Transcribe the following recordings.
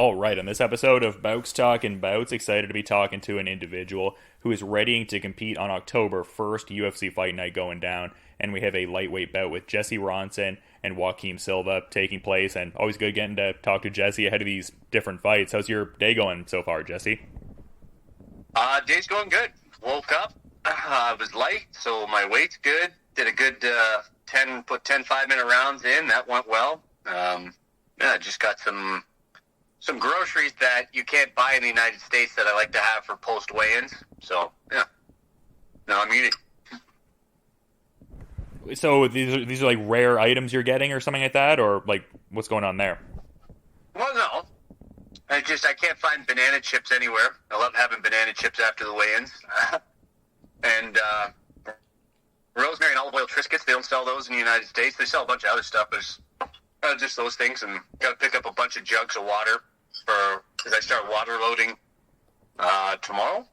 All right, on this episode of Bowks Talking Bouts, excited to be talking to an individual who is readying to compete on October 1st, UFC Fight Night going down, and we have a lightweight bout with Jesse Ronson and Joaquim Silva taking place, and always good getting to talk to Jesse ahead of these different fights. How's your day going so far, Jesse? Day's going good. Woke up, I was light, so my weight's good. Did a good 10 5-minute rounds in. That went well. Just got some groceries that you can't buy in the United States that I like to have for post weigh-ins. So yeah, now I'm eating. So these are like rare items you're getting or something like that, or like what's going on there? Well, no, I can't find banana chips anywhere. I love having banana chips after the weigh-ins, and rosemary and olive oil Triscuits. They don't sell those in the United States. They sell a bunch of other stuff, but just those things. And got to pick up a bunch of jugs of water because I start water loading tomorrow.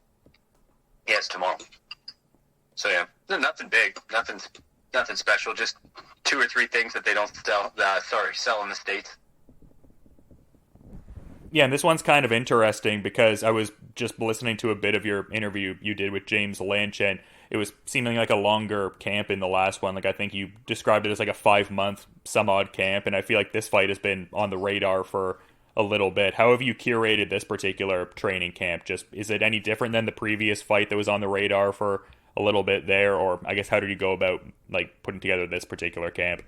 Yes, tomorrow. So yeah, nothing big, nothing special. Just 2 or 3 things that they don't sell in the States. Yeah, and this one's kind of interesting because I was just listening to a bit of your interview you did with James Lynch, and it was seeming like a longer camp in the last one. Like, I think you described it as like a 5-month some odd camp, and I feel like this fight has been on the radar for a little bit. How have you curated this particular training camp? Just, is it any different than the previous fight that was on the radar for a little bit there? Or I guess, how did you go about like putting together this particular camp?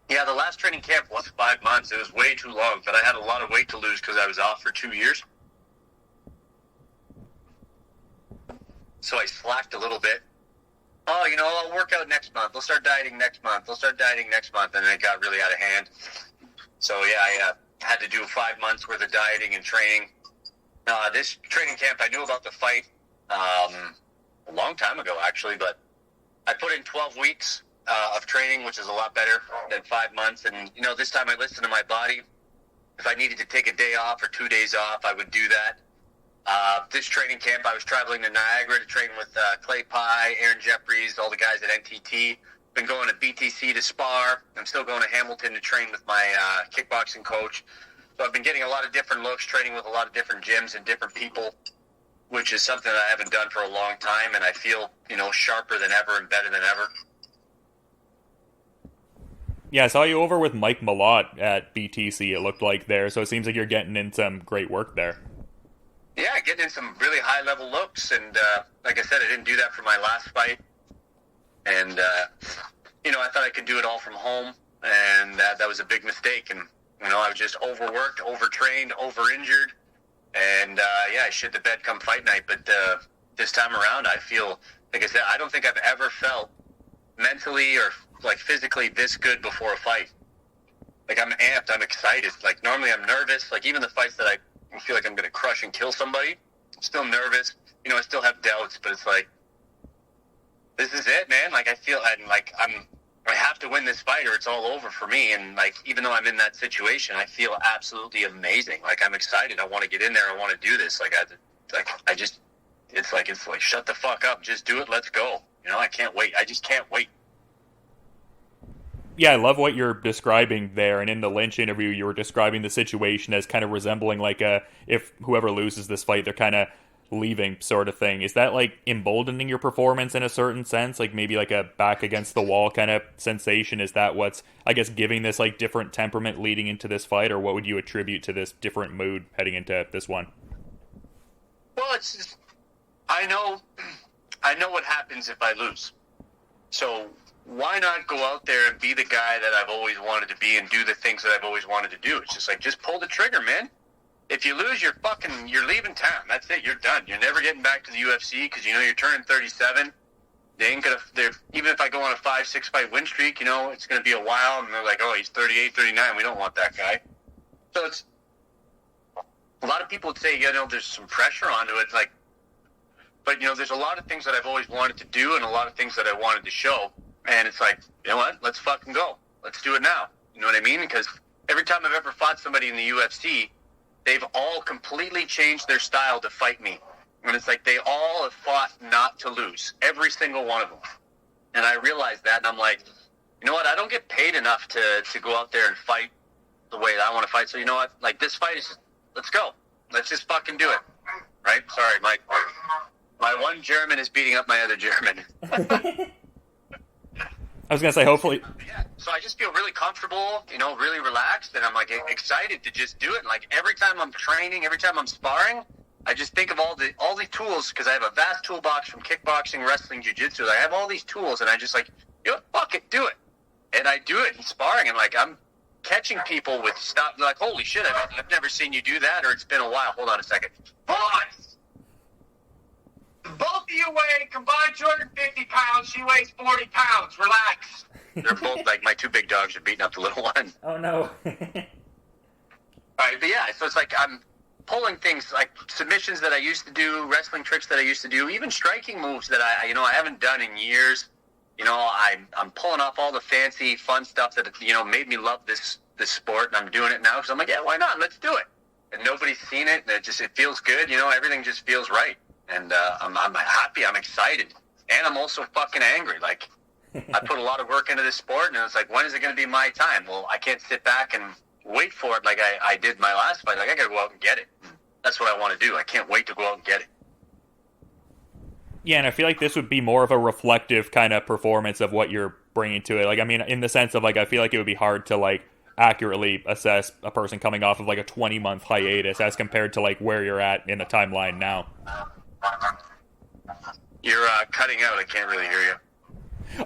Yeah, the last training camp was 5 months. It was way too long, but I had a lot of weight to lose because I was off for 2 years. So I slacked a little bit. Oh, I'll work out next month. I'll start dieting next month. And then it got really out of hand. So yeah, I had to do 5 months worth of dieting and training. This training camp, I knew about the fight a long time ago, actually, but I put in 12 weeks of training, which is a lot better than 5 months. And, this time I listened to my body. If I needed to take a day off or 2 days off, I would do that. This training camp, I was traveling to Niagara to train with Clay Pye, Aaron Jeffries, all the guys at NTT. Been going to BTC to spar. I'm still going to Hamilton to train with my kickboxing coach. So I've been getting a lot of different looks, training with a lot of different gyms and different people, which is something that I haven't done for a long time, and I feel, sharper than ever and better than ever. Yeah, I saw you over with Mike Malott at BTC, it looked like there, so it seems like you're getting in some great work there. Yeah, getting in some really high-level looks, and like I said, I didn't do that for my last fight, and, I thought I could do it all from home, and that was a big mistake, and, I was just overworked, overtrained, over-injured, and, I shit the bed come fight night, but this time around, I feel, like I said, I don't think I've ever felt mentally or like physically this good before a fight. Like, I'm amped, I'm excited. Like, normally I'm nervous. Like, even the fights that I feel like I'm going to crush and kill somebody, I'm still nervous. I still have doubts, but it's like, this is it, man. Like, I feel, I have to win this fight or it's all over for me. And like, even though I'm in that situation, I feel absolutely amazing. Like, I'm excited. I want to get in there. I want to do this. It's like, shut the fuck up. Just do it. Let's go. I can't wait. I just can't wait. Yeah, I love what you're describing there, and in the Lynch interview, you were describing the situation as kind of resembling like if whoever loses this fight, they're kind of leaving sort of thing. Is that like emboldening your performance in a certain sense, like maybe like a back against the wall kind of sensation? Is that what's, I guess, giving this like different temperament leading into this fight, or what would you attribute to this different mood heading into this one? Well, it's just, I know what happens if I lose. So why not go out there and be the guy that I've always wanted to be and do the things that I've always wanted to do? It's just like, just pull the trigger, man. If you lose, you're leaving town. That's it. You're done. You're never getting back to the UFC because, you're turning 37. They ain't going to, even if I go on a 5-6 fight win streak, it's going to be a while. And they're like, oh, he's 38, 39. We don't want that guy. So it's, a lot of people would say, there's some pressure onto it. Like, but, there's a lot of things that I've always wanted to do and a lot of things that I wanted to show. And it's like, you know what? Let's fucking go. Let's do it now. You know what I mean? Because every time I've ever fought somebody in the UFC, they've all completely changed their style to fight me. And it's like they all have fought not to lose. Every single one of them. And I realized that, and I'm like, you know what? I don't get paid enough to go out there and fight the way that I want to fight. So you know what? Like this fight is, let's go. Let's just fucking do it. Right? Sorry, my one German is beating up my other German. I was gonna say, hopefully. Yeah. So I just feel really comfortable, you know, really relaxed, and I'm like excited to just do it. And like every time I'm training, every time I'm sparring, I just think of all the tools, because I have a vast toolbox from kickboxing, wrestling, jiu-jitsu. I have all these tools, and I just like, you know, fuck it, do it. And I do it in sparring, and like I'm catching people with stuff. They're like, holy shit, I've never seen you do that, or it's been a while. Hold on a second. Hold on. Both of you weigh combined 250 pounds. She weighs 40 pounds. Relax. They're both like my two big dogs are beating up the little one. Oh no. All right, but yeah, so it's like I'm pulling things like submissions that I used to do, wrestling tricks that I used to do, even striking moves that I haven't done in years. You know, I'm pulling off all the fancy, fun stuff that, you know, made me love this sport, and I'm doing it now because I'm like, yeah, why not? Let's do it. And nobody's seen it, and it feels good. You know, everything just feels right. And I'm happy, I'm excited, and I'm also fucking angry. Like, I put a lot of work into this sport, and it's like, when is it going to be my time? Well, I can't sit back and wait for it like I did my last fight. Like, I got to go out and get it. That's what I want to do. I can't wait to go out and get it. Yeah, and I feel like this would be more of a reflective kind of performance of what you're bringing to it. Like, I mean, in the sense of, like, I feel like it would be hard to, like, accurately assess a person coming off of, like, a 20-month hiatus as compared to, like, where you're at in the timeline now. You're cutting out. I can't really hear you.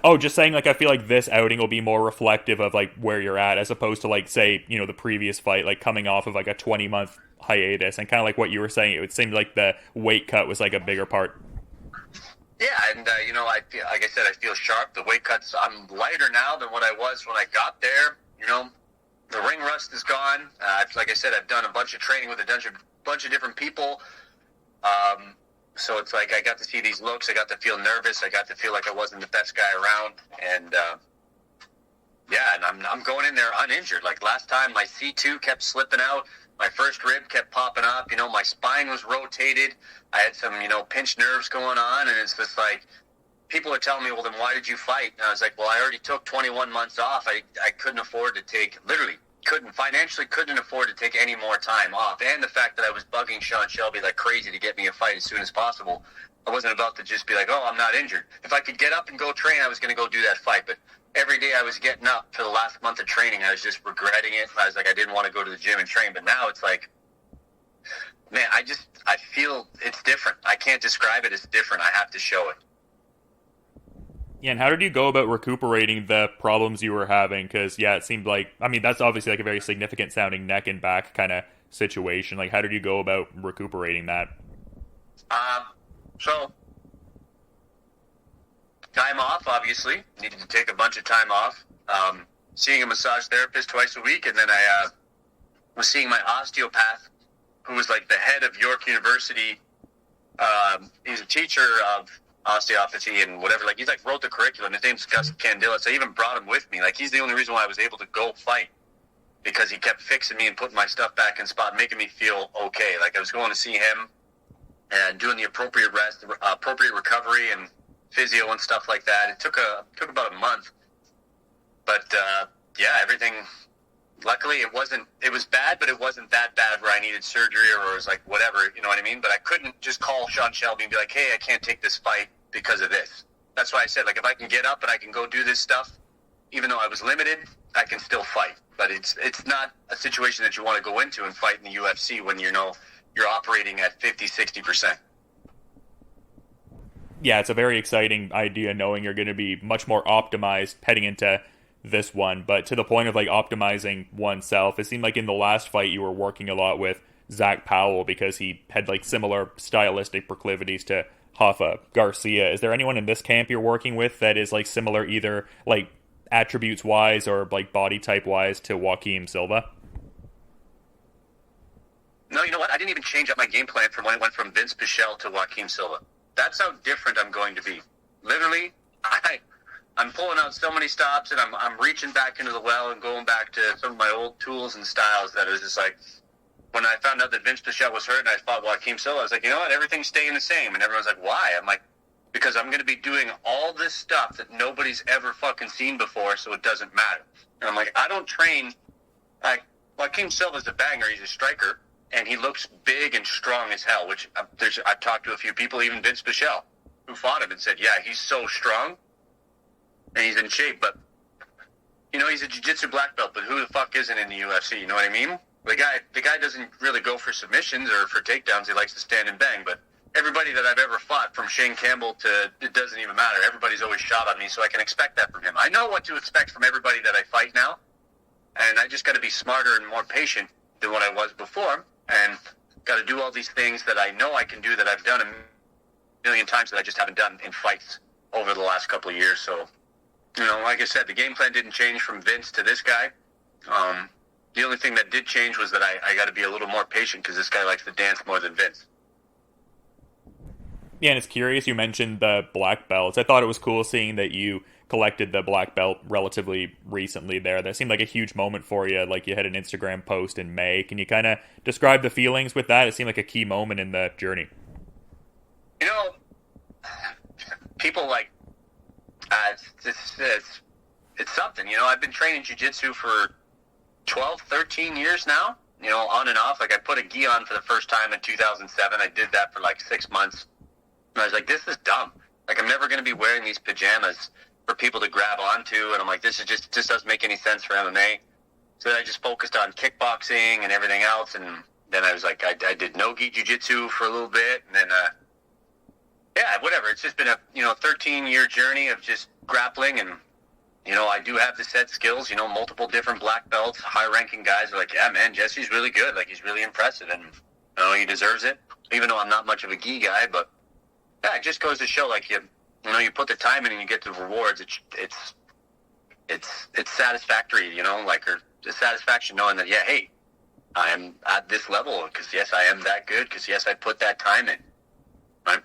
Oh, just saying, like, I feel like this outing will be more reflective of, like, where you're at as opposed to, like, say, you know, the previous fight, like, coming off of, like, a 20-month hiatus. And kind of like what you were saying, it would seem like the weight cut was, like, a bigger part. Yeah, and, you know, I feel, like I said, I feel sharp. The weight cuts, I'm lighter now than what I was when I got there. You know, the ring rust is gone. Like I said, I've done a bunch of training with a bunch of different people. So it's like I got to see these looks. I got to feel nervous. I got to feel like I wasn't the best guy around. And, yeah, and I'm going in there uninjured. Like last time, my C2 kept slipping out. My first rib kept popping up. You know, my spine was rotated. I had some, you know, pinched nerves going on. And it's just like, people are telling me, well, then why did you fight? And I was like, well, I already took 21 months off. I couldn't afford to take, literally, financially couldn't afford to take any more time off. And the fact that I was bugging Sean Shelby like crazy to get me a fight as soon as possible. I wasn't about to just be like, oh, I'm not injured. If I could get up and go train, I was going to go do that fight. But every day I was getting up for the last month of training, I was just regretting it. I was like, I didn't want to go to the gym and train. But now it's like, man, I feel it's different. I can't describe it as different. I have to show it. Yeah, and how did you go about recuperating the problems you were having? Because, yeah, it seemed like, I mean, that's obviously like a very significant sounding neck and back kind of situation. Like, how did you go about recuperating that? So, time off, obviously. Needed to take a bunch of time off. Seeing a massage therapist twice a week, and then I was seeing my osteopath, who was like the head of York University. He's a teacher of osteopathy and whatever. Like, he's like wrote the curriculum. His name's Gus Candilla. So I even brought him with me. Like, he's the only reason why I was able to go fight, because he kept fixing me and putting my stuff back in spot, making me feel okay. Like, I was going to see him and doing the appropriate rest, appropriate recovery and physio and stuff like that. It took about a month, but yeah, everything. Luckily, it was bad, but it wasn't that bad where I needed surgery or it was like whatever, you know what I mean? But I couldn't just call Sean Shelby and be like, hey, I can't take this fight because of this. That's why I said, like, if I can get up and I can go do this stuff, even though I was limited, I can still fight. But it's not a situation that you want to go into and fight in the UFC when you know you're operating at 50, 60%. Yeah, it's a very exciting idea knowing you're going to be much more optimized heading into this one, but to the point of like optimizing oneself, it seemed like in the last fight you were working a lot with Zach Powell because he had like similar stylistic proclivities to Rafa Garcia. Is there anyone in this camp you're working with that is like similar either like attributes wise or like body type wise to Joaquim Silva? No, you know what? I didn't even change up my game plan from when it went from Vince Pichel to Joaquim Silva. That's how different I'm going to be. Literally, I'm pulling out so many stops, and I'm reaching back into the well and going back to some of my old tools and styles that is just like, when I found out that Vince Pichel was hurt and I fought Joaquim Silva, I was like, you know what, everything's staying the same. And everyone's like, why? I'm like, because I'm going to be doing all this stuff that nobody's ever fucking seen before, so it doesn't matter. And I'm like, I don't train like Joaquim Silva's a banger. He's a striker, and he looks big and strong as hell, which I've talked to a few people, even Vince Pichel, who fought him and said, yeah, he's so strong, and he's in shape, but, he's a jiu-jitsu black belt, but who the fuck isn't in the UFC, you know what I mean? The guy doesn't really go for submissions or for takedowns. He likes to stand and bang, but everybody that I've ever fought, from Shane Campbell to, it doesn't even matter. Everybody's always shot on me, so I can expect that from him. I know what to expect from everybody that I fight now, and I just got to be smarter and more patient than what I was before, and got to do all these things that I know I can do that I've done a million times that I just haven't done in fights over the last couple of years. So, like I said, the game plan didn't change from Vince to this guy. The only thing that did change was that I got to be a little more patient because this guy likes to dance more than Vince. Yeah, and it's curious you mentioned the black belts. I thought it was cool seeing that you collected the black belt relatively recently there. That seemed like a huge moment for you, like you had an Instagram post in May. Can you kind of describe the feelings with that? It seemed like a key moment in the journey. People like, it's something, I've been training jiu-jitsu for 12, 13 years now, on and off. Like, I put a gi on for the first time in 2007. I did that for like 6 months. And I was like, this is dumb. Like, I'm never going to be wearing these pajamas for people to grab onto. And I'm like, this just doesn't make any sense for MMA. So then I just focused on kickboxing and everything else. And then I was like, I did no-gi jiu-jitsu for a little bit. And then, whatever. It's just been a, 13-year journey of just grappling. And, I do have the set skills, multiple different black belts. High-ranking guys are like, yeah, man, Jesse's really good. Like, he's really impressive. And, he deserves it. Even though I'm not much of a gi guy, but yeah, it just goes to show, like, you you put the time in and you get the rewards. It's satisfactory, or the satisfaction knowing that, yeah, hey, I am at this level because, yes, I am that good because, yes, I put that time in. Right?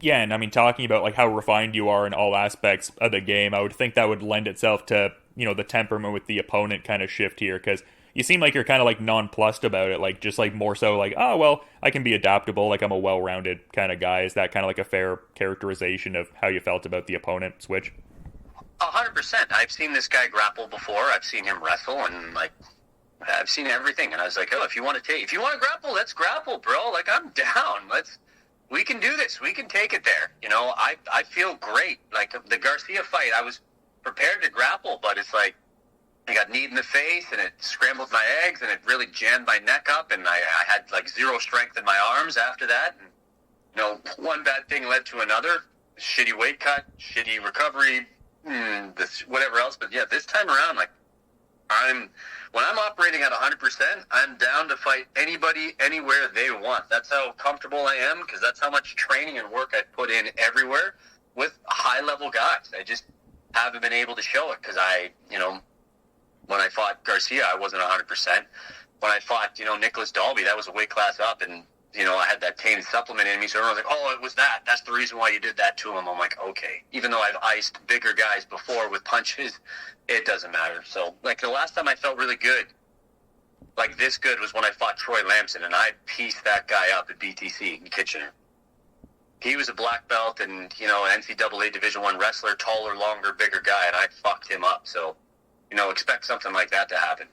Yeah, and I mean, talking about like how refined you are in all aspects of the game, I would think that would lend itself to, the temperament with the opponent kind of shift here, because you seem like you're kind of like nonplussed about it, like just like more so like, oh, well, I can be adaptable, like I'm a well-rounded kind of guy. Is that kind of like a fair characterization of how you felt about the opponent switch? 100%. I've seen this guy grapple before. I've seen him wrestle, and like, I've seen everything. And I was like, oh, if you want to grapple, let's grapple, bro. Like, I'm down. We can do this. We can take it there. I feel great. Like, the Garcia fight, I was prepared to grapple, but it's like, I got kneed in the face, and it scrambled my eggs, and it really jammed my neck up, and I had, like, zero strength in my arms after that. And, one bad thing led to another. Shitty weight cut, shitty recovery, whatever else. But, yeah, this time around, like, when I'm operating at 100%, I'm down to fight anybody, anywhere they want. That's how comfortable I am, because that's how much training and work I put in everywhere with high-level guys. I just haven't been able to show it, because when I fought Garcia, I wasn't 100%. When I fought, Nicholas Dalby, that was a weight class up, and, I had that tainted supplement in me, so everyone's like, oh, it was that. That's the reason why you did that to him. I'm like, okay. Even though I've iced bigger guys before with punches, it doesn't matter. So, like, the last time I felt really good, like this good, was when I fought Troy Lamson, and I pieced that guy up at BTC in Kitchener. He was a black belt and, NCAA Division I wrestler, taller, longer, bigger guy, and I fucked him up. So, expect something like that to happen.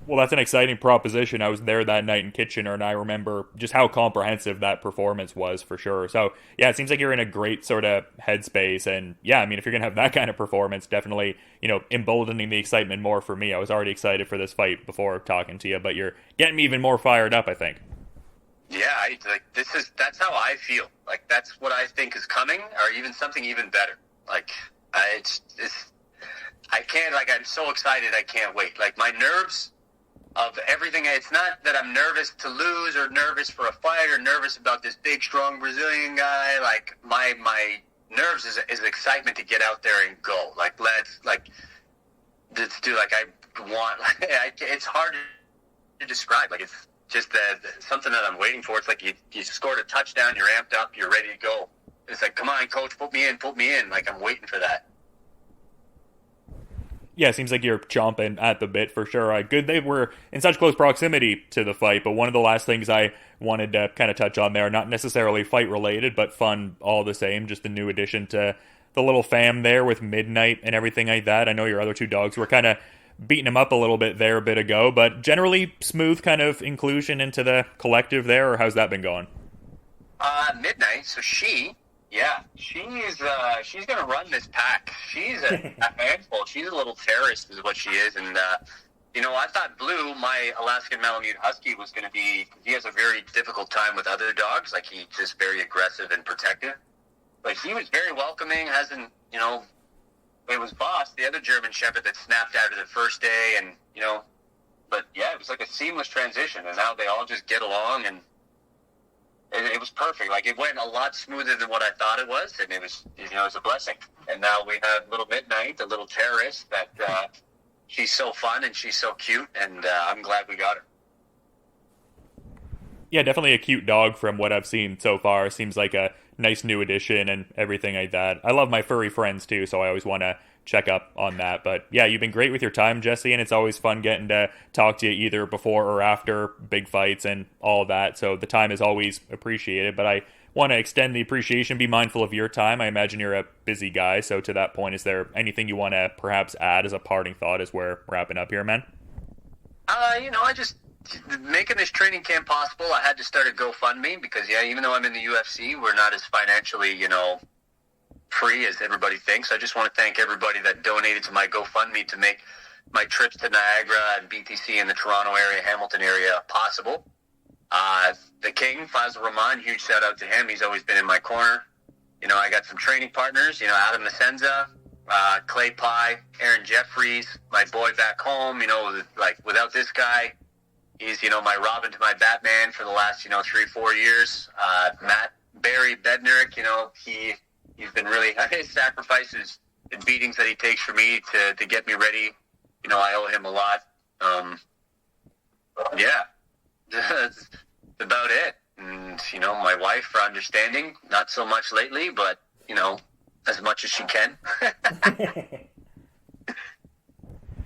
Well, that's an exciting proposition. I was there that night in Kitchener, and I remember just how comprehensive that performance was, for sure. So, yeah, it seems like you're in a great sort of headspace. And, yeah, I mean, if you're going to have that kind of performance, definitely, emboldening the excitement more for me. I was already excited for this fight before talking to you, but you're getting me even more fired up, I think. Yeah, that's how I feel. Like, that's what I think is coming, or even something even better. Like, I can't, like, I'm so excited, I can't wait. Like, my nerves of everything, it's not that I'm nervous to lose or nervous for a fight or nervous about this big, strong Brazilian guy. Like, my nerves is excitement to get out there and go. Like, let's do, like, I want, like, it's hard to describe. Like, it's just something that I'm waiting for. It's like you scored a touchdown, you're amped up, you're ready to go. It's like, come on, coach, put me in. Like, I'm waiting for that. Yeah, it seems like you're chomping at the bit for sure. Good they were in such close proximity to the fight, but one of the last things I wanted to kind of touch on there, not necessarily fight related, but fun all the same, just a new addition to the little fam there with Midnight and everything like that? I know your other two dogs were kind of beating him up a little bit there a bit ago, but generally smooth kind of inclusion into the collective there, or how's that been going? Midnight. So she's gonna run this pack. She's a handful. She's a little terrorist, is what she is. And I thought Blue, my Alaskan Malamute Husky, was gonna be. He has a very difficult time with other dogs. Like, he's just very aggressive and protective. But he was very welcoming. Hasn't It was Boss, the other German Shepherd, that snapped out of the first day, and but yeah, it was like a seamless transition, and now they all just get along, and it was perfect. Like, it went a lot smoother than what I thought it was, and it was a blessing. And now we have little Midnight, the little terrorist that she's so fun and she's so cute, and I'm glad we got her. Yeah, definitely a cute dog from what I've seen so far. Seems like a nice new addition and everything like that. I love my furry friends too, so I always want to check up on that. But yeah, you've been great with your time, Jesse, and it's always fun getting to talk to you either before or after big fights and all of that. So the time is always appreciated, but I want to extend the appreciation, be mindful of your time. I imagine you're a busy guy, so to that point, is there anything you want to perhaps add as a parting thought as we're wrapping up here, man? I just making this training camp possible, I had to start a GoFundMe because, even though I'm in the UFC, we're not as financially, free as everybody thinks. I just want to thank everybody that donated to my GoFundMe to make my trips to Niagara and BTC in the Toronto area, Hamilton area possible. The King, Fazil Rahman, huge shout out to him. He's always been in my corner. I got some training partners, Adam Nasenza, Clay Pye, Aaron Jeffries, my boy back home, without this guy, he's, my Robin to my Batman for the last, 3-4 years. Matt Barry Bednarik, he's been really, his sacrifices and beatings that he takes for me to get me ready, I owe him a lot. That's about it. And, my wife for understanding, not so much lately, but, as much as she can.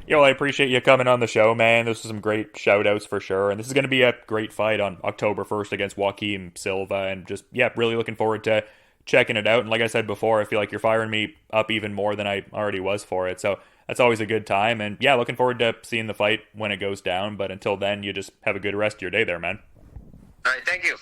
Yeah, well, I appreciate you coming on the show, man. This was some great shout-outs for sure. And this is going to be a great fight on October 1st against Joaquim Silva. And just, really looking forward to checking it out. And like I said before, I feel like you're firing me up even more than I already was for it. So that's always a good time. And looking forward to seeing the fight when it goes down. But until then, you just have a good rest of your day there, man. All right, thank you.